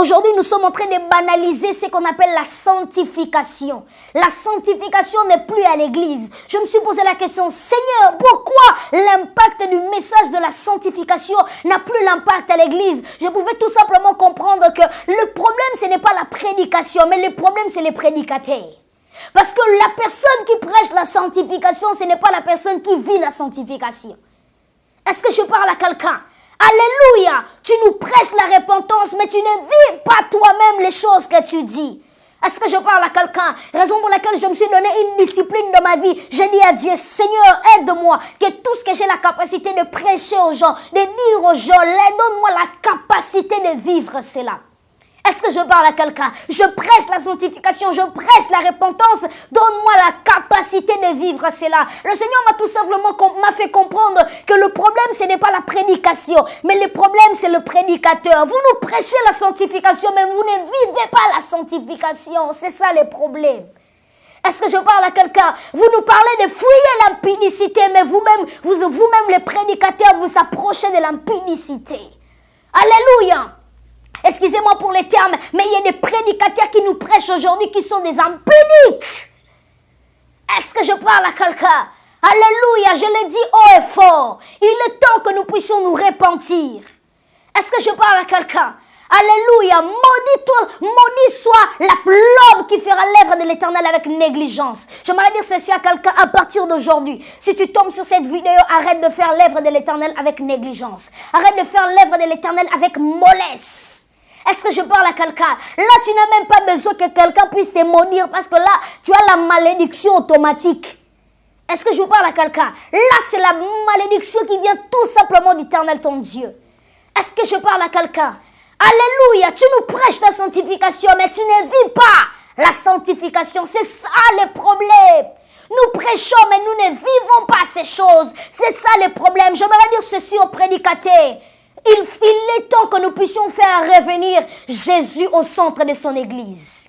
Aujourd'hui, nous sommes en train de banaliser ce qu'on appelle la sanctification. La sanctification n'est plus à l'église. Je me suis posé la question, Seigneur, pourquoi l'impact du message de la sanctification n'a plus l'impact à l'église? Je pouvais tout simplement comprendre que le problème, ce n'est pas la prédication, mais le problème, c'est les prédicateurs. Parce que la personne qui prêche la sanctification, ce n'est pas la personne qui vit la sanctification. Est-ce que je parle à quelqu'un? Alléluia! Tu nous prêches la repentance, mais tu ne vis pas toi-même les choses que tu dis. Est-ce que je parle à quelqu'un? Raison pour laquelle je me suis donné une discipline de ma vie. J'ai dit à Dieu, Seigneur, aide-moi, que tout ce que j'ai la capacité de prêcher aux gens, de dire aux gens, donne-moi la capacité de vivre cela. Est-ce que je parle à quelqu'un? Je prêche la sanctification, je prêche la repentance. Donne-moi la capacité de vivre cela. Le Seigneur m'a tout simplement fait comprendre que le problème, ce n'est pas la prédication, mais le problème, c'est le prédicateur. Vous nous prêchez la sanctification, mais vous ne vivez pas la sanctification. C'est ça le problème. Est-ce que je parle à quelqu'un? Vous nous parlez de fuir l'impudicité, mais vous-même les prédicateurs, vous approchez de l'impudicité. Alléluia! Excusez-moi pour les termes, mais il y a des prédicateurs qui nous prêchent aujourd'hui qui sont des impudiques. Est-ce que je parle à quelqu'un? Alléluia, je le dis haut et fort. Il est temps que nous puissions nous repentir. Est-ce que je parle à quelqu'un? Alléluia, maudit soit l'homme qui fera l'œuvre de l'Éternel avec négligence. J'aimerais dire ceci à quelqu'un à partir d'aujourd'hui. Si tu tombes sur cette vidéo, arrête de faire l'œuvre de l'Éternel avec négligence. Arrête de faire l'œuvre de l'Éternel avec mollesse. Est-ce que je parle à quelqu'un? Là, tu n'as même pas besoin que quelqu'un puisse te maudire parce que là, tu as la malédiction automatique. Est-ce que je parle à quelqu'un? Là, c'est la malédiction qui vient tout simplement d'Éternel ton Dieu. Est-ce que je parle à quelqu'un? Alléluia, tu nous prêches la sanctification, mais tu ne vis pas la sanctification. C'est ça le problème. Nous prêchons, mais nous ne vivons pas ces choses. C'est ça le problème. J'aimerais dire ceci aux prédicateurs. Il est temps que nous puissions faire revenir Jésus au centre de son église.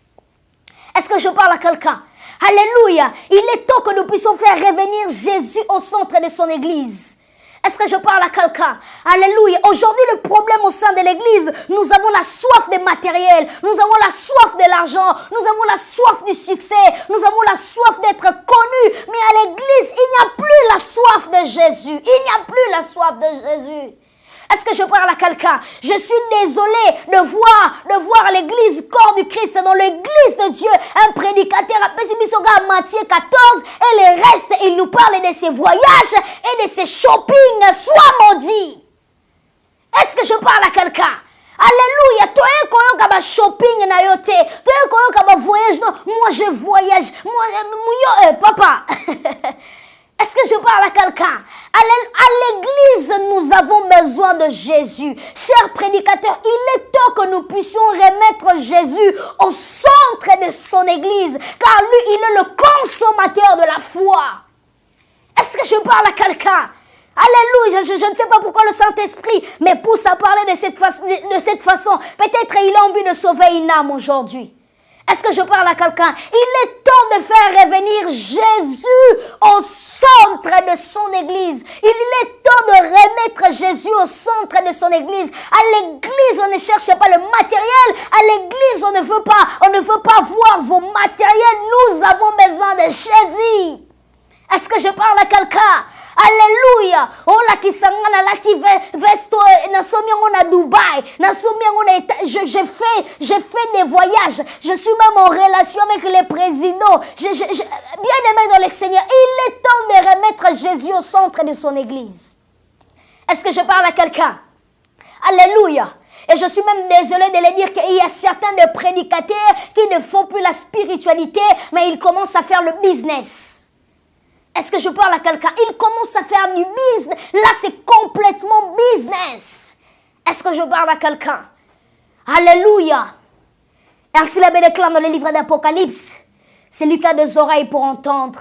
Est-ce que je parle à quelqu'un? Alléluia, il est temps que nous puissions faire revenir Jésus au centre de son église. Est-ce que je parle à quelqu'un? Alléluia. Aujourd'hui, le problème au sein de l'église, nous avons la soif des matériels, nous avons la soif de l'argent, nous avons la soif du succès, nous avons la soif d'être connus. Mais à l'église, il n'y a plus la soif de Jésus. Il n'y a plus la soif de Jésus. Est-ce que je parle à quelqu'un? Je suis désolé de voir l'église, corps du Christ, dans l'église de Dieu, un prédicateur appelé à Matthieu 14, et le reste, il nous parle de ses voyages et de ses shopping, soit maudit. Est-ce que je parle à quelqu'un? Alléluia, toi un koyo shopping na yote, toi un koyo voyage, non, moi je voyage, moi papa. Est-ce que je parle à quelqu'un? À l'église, nous avons besoin de Jésus. Chers prédicateurs, il est temps que nous puissions remettre Jésus au centre de son église, car lui, il est le consommateur de la foi. Est-ce que je parle à quelqu'un? Alléluia, je ne sais pas pourquoi le Saint-Esprit me pousse à parler de cette façon. Peut-être il a envie de sauver une âme aujourd'hui. Est-ce que je parle à quelqu'un? Il est temps de faire revenir Jésus au centre de son église. Il est temps de remettre Jésus au centre de son église. À l'église, on ne cherche pas le matériel. À l'église, on ne veut pas voir vos matériels. Nous avons besoin de Jésus. Est-ce que je parle à quelqu'un? Alléluia. Oh la kisangana la ti vesto na somiango na Dubaï, na somiango na je fais des voyages. Je suis même en relation avec les présidents. Bien aimé dans le Seigneur, il est temps de remettre Jésus au centre de son église. Est-ce que je parle à quelqu'un? Alléluia. Et je suis même désolée de le dire qu'il y a certains de prédicateurs qui ne font plus la spiritualité, mais ils commencent à faire le business. Est-ce que je parle à quelqu'un? Il commence à faire du business. Là, c'est complètement business. Est-ce que je parle à quelqu'un? Alléluia. Ainsi la Bible déclare dans le livre d'Apocalypse. Celui qui a des oreilles pour entendre,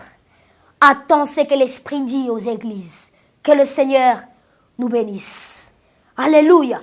attend ce que l'Esprit dit aux églises. Que le Seigneur nous bénisse. Alléluia.